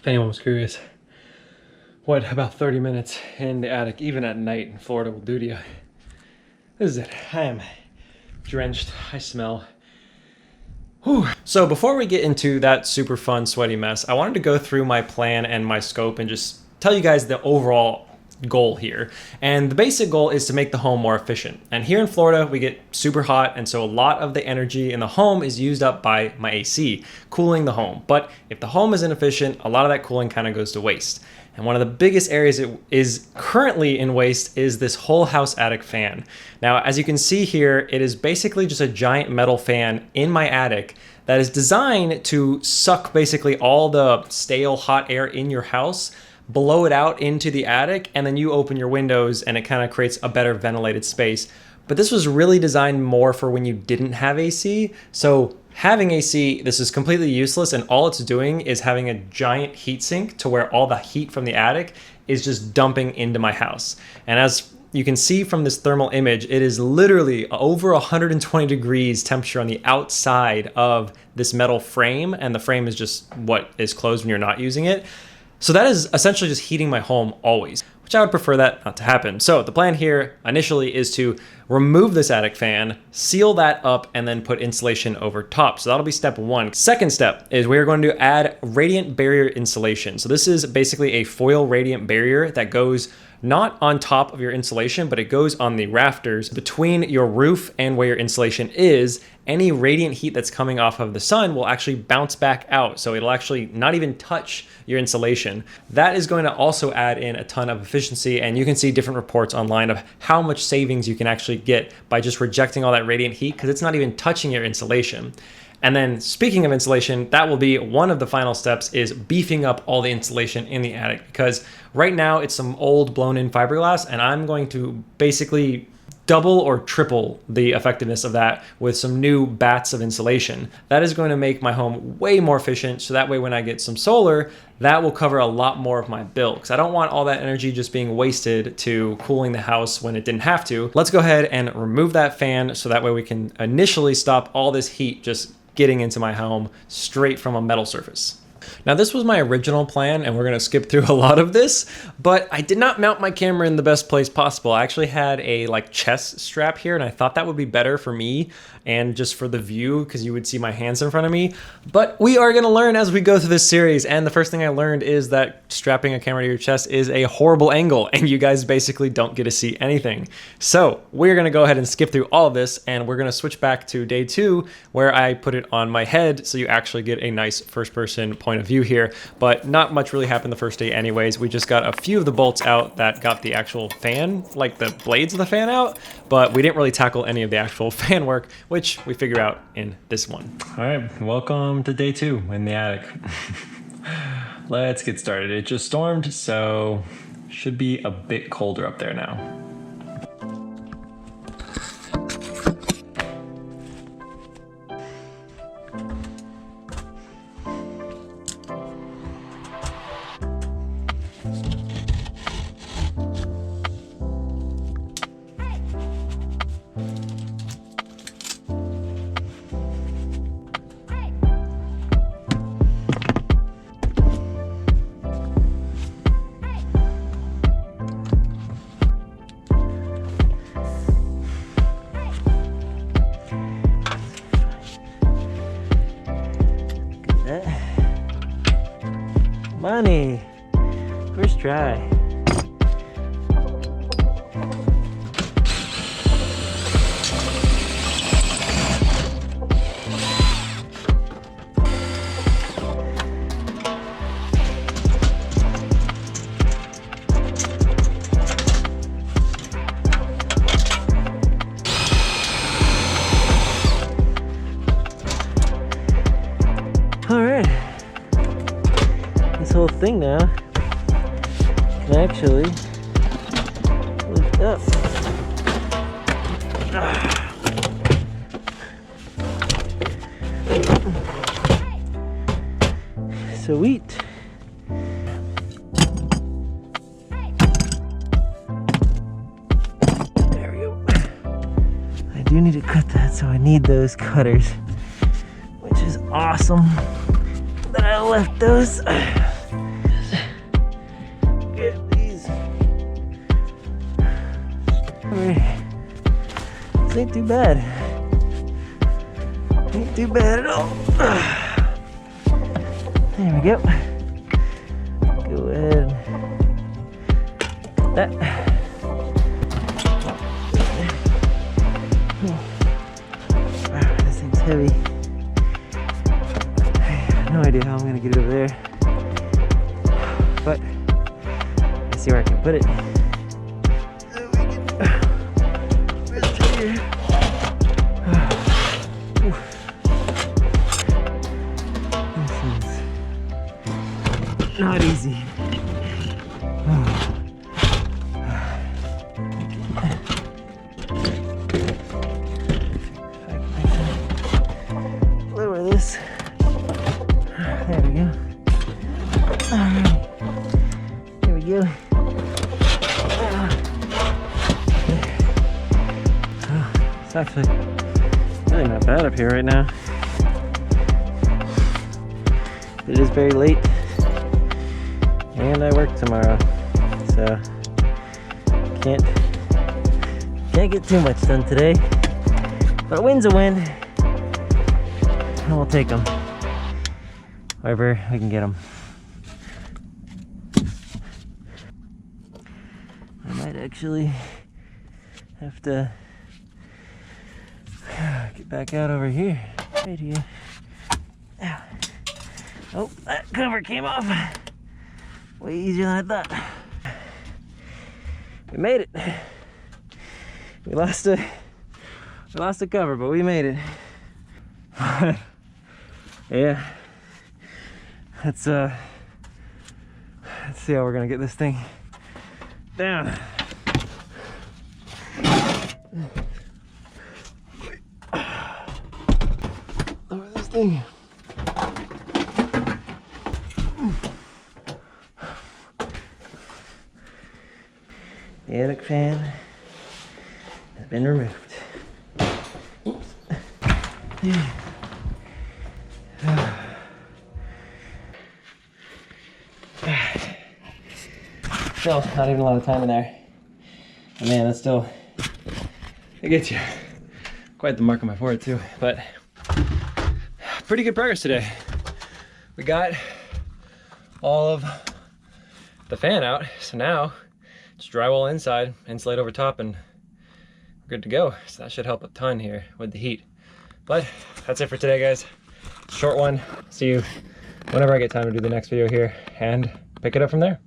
If anyone was curious what about 30 minutes in the attic, even at night in Florida, will do to you. This is it. I am drenched. I smell. Whew. So before we get into that super fun sweaty mess, I wanted to go through my plan and my scope and just tell you guys the overall goal here. And the basic goal is to make the home more efficient. And here in Florida, we get super hot, and so a lot of the energy in the home is used up by my AC, cooling the home. But if the home is inefficient, a lot of that cooling kind of goes to waste. And one of the biggest areas it is currently in waste is this whole house attic fan. Now, as you can see here, it is basically just a giant metal fan in my attic that is designed to suck basically all the stale hot air in your house, blow it out into the attic, and then you open your windows and it kind of creates a better ventilated space. But this was really designed more for when you didn't have AC. So having AC, this is completely useless, and all it's doing is having a giant heat sink to where all the heat from the attic is just dumping into my house. And as you can see from this thermal image, it is literally over 120 degrees temperature on the outside of this metal frame, and the frame is just what is closed when you're not using it. So that is essentially just heating my home always, which I would prefer that not to happen. So the plan here initially is to remove this attic fan, seal that up, and then put insulation over top. So that'll be step one. Second step is we're going to add radiant barrier insulation. So this is basically a foil radiant barrier that goes not on top of your insulation, but it goes on the rafters between your roof and where your insulation is. Any radiant heat that's coming off of the sun will actually bounce back out. So it'll actually not even touch your insulation. That is going to also add in a ton of efficiency. And you can see different reports online of how much savings you can actually get by just rejecting all that radiant heat, because it's not even touching your insulation. And then speaking of insulation, that will be one of the final steps, is beefing up all the insulation in the attic, because right now it's some old blown in fiberglass, and I'm going to basically double or triple the effectiveness of that with some new bats of insulation. That is going to make my home way more efficient, so that way when I get some solar, that will cover a lot more of my bill, because I don't want all that energy just being wasted to cooling the house when it didn't have to. Let's go ahead and remove that fan, so that way we can initially stop all this heat just getting into my home straight from a metal surface. Now, this was my original plan, and we're gonna skip through a lot of this, but I did not mount my camera in the best place possible. I actually had a chest strap here, and I thought that would be better for me and just for the view, because you would see my hands in front of me. But we are gonna learn as we go through this series, and the first thing I learned is that strapping a camera to your chest is a horrible angle, and you guys basically don't get to see anything. So we're gonna go ahead and skip through all of this, and we're gonna switch back to day 2, where I put it on my head, so you actually get a nice first-person point of view here. But not much really happened the first day anyways. We just got a few of the bolts out that got the actual fan, like the blades of the fan out, but we didn't really tackle any of the actual fan work, which we figure out in this one. All right, welcome to day 2 in the attic. Let's get started. It just stormed, so should be a bit colder up there now. Money, first try. All right. This whole thing now can actually lift up. Sweet. There we go. I do need to cut that, so I need those cutters, which is awesome that I left those. ain't too bad. Ain't too bad at all. There we go. Go ahead. That. Wow, this thing's heavy. I have no idea how I'm gonna get it over there. But I see where I can put it. So we can rest it here. This is not easy. Lower this. There we go. Alright. Here we go. It's actually really not bad up here right now. It is very late, and I work tomorrow, so can't get too much done today. But a win's a win, and we'll take them wherever we can get them. I might actually have to get back out over here, right here. Ow. Oh, that cover came off. Way easier than I thought. We made it. We lost a cover, but we made it. Yeah. Let's see how we're gonna get this thing down. Lower this thing. The attic fan has been removed. Oops. Still, not even a lot of time in there. And man, that's still, it gets you. Quite the mark on my forehead too, but pretty good progress today. We got all of the fan out, so now just drywall inside, insulate over top, and we're good to go. So that should help a ton here with the heat. But that's it for today, guys. Short one. See you whenever I get time to do the next video here and pick it up from there.